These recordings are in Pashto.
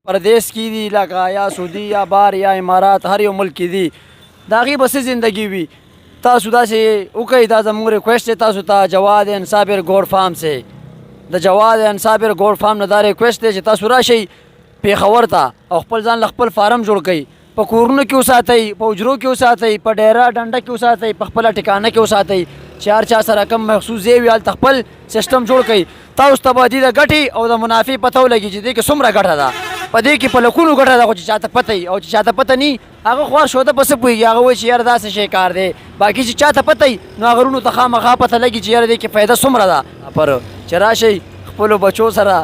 پردیس کی دي لکه یا سعودي یا بار یا امارات هر یو ملک کې دي د هغې به څه زندګي وي. تاسو داسې وکئ، دا زموږ ریکویسټ دی تاسو ته جواد اینڈ صابر گوډ فارم سے د جواد اینڈ صابر گوډ فارم نه دا ریکویسټ دی چې تاسو راشئ پېښور ته او خپل ځان له خپل فارم جوړ کړئ. په کورونو کې وساتئ، په حجرو کې وساتئ، په ډیره ډنډه کې وساتئ، په خپله ټکانه کې وساتئ چې هر چا سره کم مخصوص ځای وي هلته خپل سیسټم جوړ کړئ. تاسو ته به دې د ګټې او د منافع پته ولګي چې دې کې څومره ګټه ده. په دې کې په لکونو ګټه ده، خو چې چاته پته وي او چې چاته پته نه وي هغه خوار شوده په څه پوهېږي، هغه وایي چې یاره داسې شی کار دی. باقي چې چاته پته وي نو هغه ورونو ته خامخا پته لګي چې یاره دې کې فایده څومره ده. پر چې راشئ خپلو بچو سره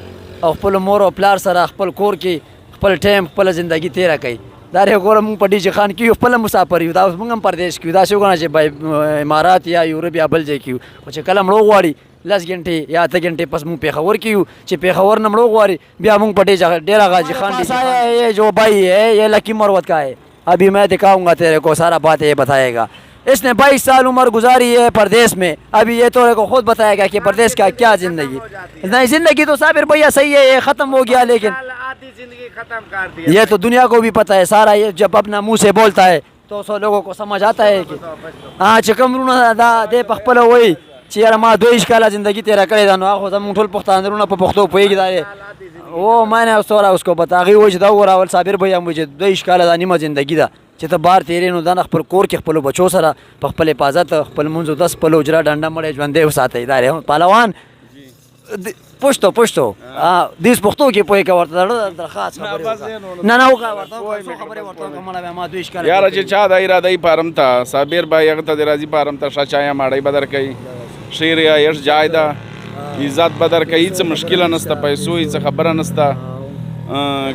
او خپلو مور او پلار سره خپل کور کې خپل ټایم خپله زندګي تېره کوئ. دا ری ګوره موږ په ډي جي خان کې یو خپله مسافر یو، دا اوس موږ هم پردیس کې یو. داسې وګڼه چې امارات یا یورپ یا بل ځای کې یو، خو چې کله مړو غواړي 10 घंटे یا 8 घंटे پس موږ پېښور کې یو چې پېښور نه مړو غواړي بیا موږ په ڈیرا غازی خان یہ جو بھائی ہے یہ لکی مروت کا ہے. ابھی میں دکھاؤں گا تیرے کو سارا بات یہ بتائے گا. اس نے 22 سال عمر گزاری ہے پردیس میں. ابھی یہ تو کو خود بتائے گا کہ پردیس کا کیا زندگی. نہیں زندگی تو صابر بھیا صحیح ہے، یہ ختم ہو گیا، لیکن یہ تو دنیا کو بھی پتہ ہے سارا. یہ جب اپنا منہ سے بولتا ہے تو 100 لوگوں کو سمجھ آتا ہے کہ ہاں چې کوم وروڼه دا دی په خپله وایي چې یاره ما 22 کاله زندگی تیره کړې ده، نو هغه خو زموږ ټول پښتانه وروڼه په پښتو پوهېږي. دا وہ میں نے سورا اس کو بتا هغې وایي چې دا وګوره اول صابر بھیا هم وایي چې 22 کاله دا نیمه زندگی ده چې ته بار تېرې، نو دا نه خپل کور کې خپلو بچو سره په خپل حفاظت خپل لمونځ اودس خپل حجره ډنډه مړی ژوندی وساتئ. دا دی پهلوان پښتو دیس پښتو کې پوهې که ورته درخواست خبرې وکړه. نه وکړه ورته څو خبرې ورته وکړه مړه بیا ما 22 کاله یاره چې چا د اراده یې فارم ته صابر بھائی هغه ته د راځي فارم ته ښه چایه ماړۍ به درکوي، ښې رعایش جای ده، عزت به درکوي، هېڅ مشکله نشته، پیسو هېڅ خبره نشته.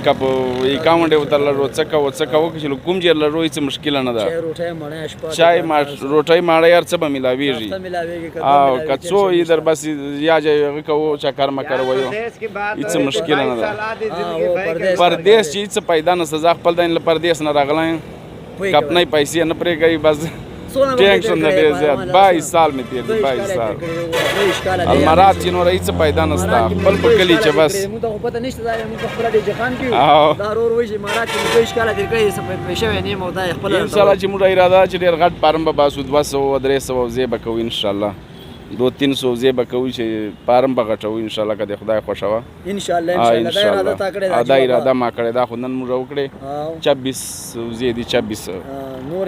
که په اکاونټ یې ورته لرو څه کوو چې کوم ځای لرو هېڅ مشکله نه ده. چای روټۍ ماړۍ هر څه به میلاویږي. او که څو یې در بس یا جای هغه کوو چکر مکر ویو هېڅ مشکله نه ده. پردیس چې هېڅ پیدا نشته، زه خپل د پردیس نه راغلی یم، کپنۍ پیسې نه پرې کوي، بس ټینشن نه ډېر زیات. 22 سال مې تېر دي، 22 سال المرات چې نوره هېڅ پیدا نشته، خپل په کلي چې بس انشاءالله چې موږ اراده چې ډېر غټ فارم به باسو، 200 300 ځای به کوو انشاءالله، 200-300 ځای به کوو چې فارم به غټوو انشاءالله که د خدای خوښه وه. دا اراده ما کړې ده، خو نن موږ وکړې 26 ځای دي، 26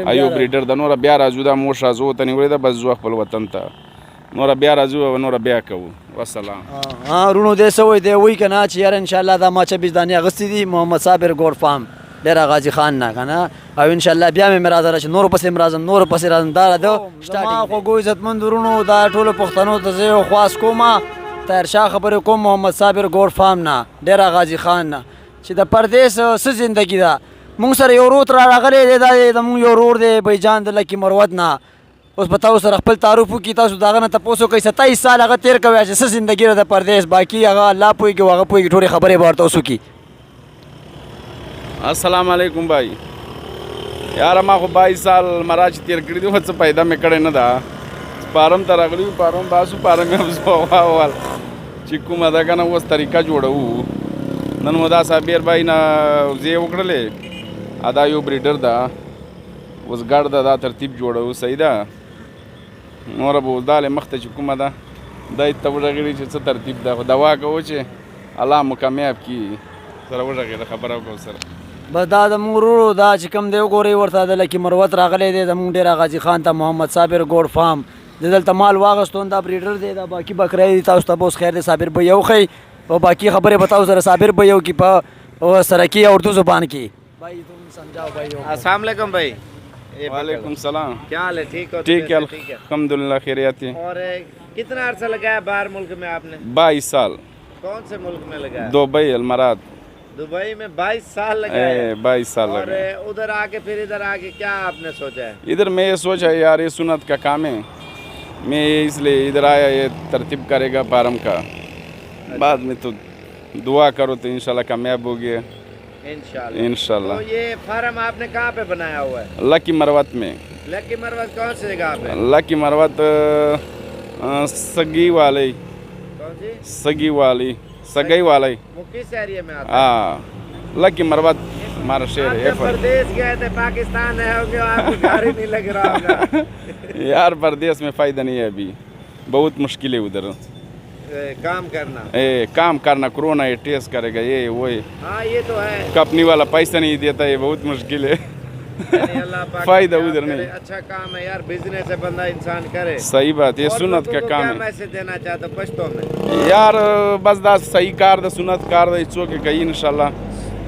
ایو بریډر د نوره بیا راځو، دا موږ راځو ته نیولې ده، بس ځو خپل وطن ته، نوره بیا راځو او نوره بیا کوو. والسلام. رونو دې څه وایي دی وایي که نه چې یاره انشاءالله دا ما 26 دانې اخیستې دي محمد صابر گوډ فارم ډیرا غازی خان نه که نه، او انشاءالله بیا مې راځه راشي نورو پسې م راځم دا د زما خوږو عزتمند ورونو دا ټولو پښتنو ته زه یو خواست کوم، تیرشاه خبرې کوم محمد صابر گوډ فارم نه ډیرا غازی خان نه چې د پردیس څه زندګي ده. مونږ سره یو ورور راغلی دی، دا زمونږ یو ورور دی بیجان د لکي مروت نه. اوس به تاسو سره خپل تعارف وکړي، تاسو د هغه نه تپوس وکړئ. 27 سال هغه تېر کوی چې څه زندګي ده د پردیس، باقي هغه الله پوهېږي او هغه پوهېږي، ټولې خبرې به ورته اوس وکړي. السلام علیکم بھائی. یاره ما خو 22 سال مرا چې تېر کړي دي، خو څه پیدا مې کړې نه ده. فارم ته راغلي یو، فارم باسو، فارم یې هم اول چې کومه ده که نه اوس طریقه جوړوو. نن مو دا صابر بھائی نه ځای وکړلې، دا یو بریډر ده، اوس ګډ ده، دا ترتیب جوړوو. صحیح ده، نوره به اوس دالې مخته چې کومه ده دا یې ته وغږېږي چې څه ترتیب ده، خو دوا کوو چې الله مو کامیاب کړي. سره وغږېده خبره وکړو سره. بس دا زموږ ورور دا چې کوم دی وګورئ ورته د لکي مروت راغلی دی زموږ ډیرا غازی خان ته محمد صابر گوډ فارم. د دلته مال واغستون، دا بریډر دی، دا باقي بکرۍ دي. تاسو ته به اوس خیر دی صابر بھیا وښیي او باقي خبرې به تاسو سره صابر بھیا وکړي په سرکی یا اردو زبان کې. بھائی تم سمجھاؤ بھائی. السلام علیکم بھائی. وعلیکم السلام. کیا حال ہے؟ ٹھیک ہو؟ ٹھیک ہے الحمدللہ خیریت ہے. اور کتنا عرصہ لگایا باہر ملک میں آپ نے؟ 22 سال. کون سے ملک میں لگایا؟ دبئی المارات. دبئی میں 22 سال لگایا. 22 سال لگا. اور ادھر آ کے پھر ادھر آ کے کیا آپ نے سوچا ہے؟ ادھر میں یہ سوچا ہے یار یہ سنت کا کام ہے، میں اس لیے ادھر آیا، یہ ترتیب کرے گا فارم کا، بعد میں تو دعا کرو تو انشاءاللہ کامیاب ہوگی انشاءاللہ. تو یہ فارم آپ نے کہاں پہ بنایا ہوا ہے؟ لکی مروت میں. لکی مروت کون سی جگہ پہ؟ لکی مروت سگی والی. کون سی؟ سگی والی، سگئی والی. وہ کس ایریے میں آتا ہے؟ ہاں اللہ کی مربت ہمارا شعر आप ہے जब प्रदेश गए थे पाकिस्तान है होंगे आपको घर ही नहीं लग रहा होगा یار پردیس میں فائدہ نہیں ہے ابھی بہت مشکل ہے ادھر काम करना کام کرنا کرونا یہ ٹیسٹ کرے گا یہ وہ हाँ ये तो है کمپنی والا پیسہ نہیں دیتا یہ بہت مشکل ہے یعنی اللہ پاک فائدہ یاد ادھر کرے. نہیں. اچھا کام ہے یار بزنس ہے بندہ انسان کرے. صحیح بات یہ اور سنت کا لوگوں کو کام کیا ہے میسج دینا چاہتا ہوں پشتو میں؟ یار بس دا صحیح کار دا سنت کار دا اچو کہ کئی انشاءاللہ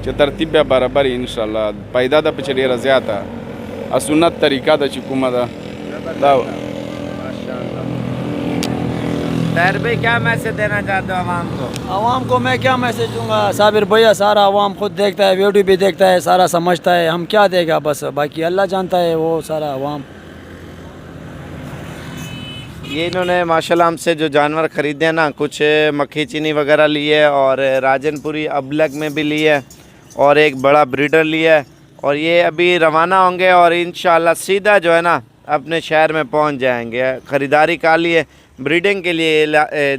چې ترتیب بیا برابر انشاءاللہ پیدا دا پچھ ډیره زیاته ا سنت طریقہ دا چې کومه دا دا ماشاءاللہ. طاہر بھائی کیا میسج دینا چاہتے ہو عوام کو؟ عوام کو میں کیا میسج دوں گا؟ صابر بھیا سارا عوام خود دیکھتا ہے، ویڈیو بھی دیکھتا ہے، سارا سمجھتا ہے، ہم کیا دے گا بس باقی اللہ جانتا ہے وہ سارا عوام. یہ انہوں نے ماشاءاللہ ہم سے جو جانور خریدے ہیں نا، کچھ مکھی چینی وغیرہ لی ہے اور راجن پوری ابلگ میں بھی لی ہے اور ایک بڑا بریڈر لیا ہے اور یہ ابھی روانہ ہوں گے اور انشاءاللہ سیدھا جو ہے نا اپنے شہر میں پہنچ جائیں گے. خریداری کا لیے بریڈنگ کے لیے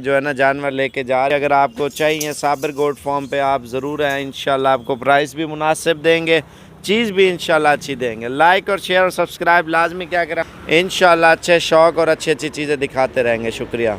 جو ہے نا جانور لے کے جا رہے ہیں. اگر آپ کو چاہیے صابر گوٹ فارم پہ آپ ضرور ہیں، انشاءاللہ آپ کو پرائس بھی مناسب دیں گے، چیز بھی انشاءاللہ اچھی دیں گے. لائک اور شیئر اور سبسکرائب لازمی کیا کریں، انشاءاللہ اچھے شوق اور اچھی چیزیں دکھاتے رہیں گے. شکریہ.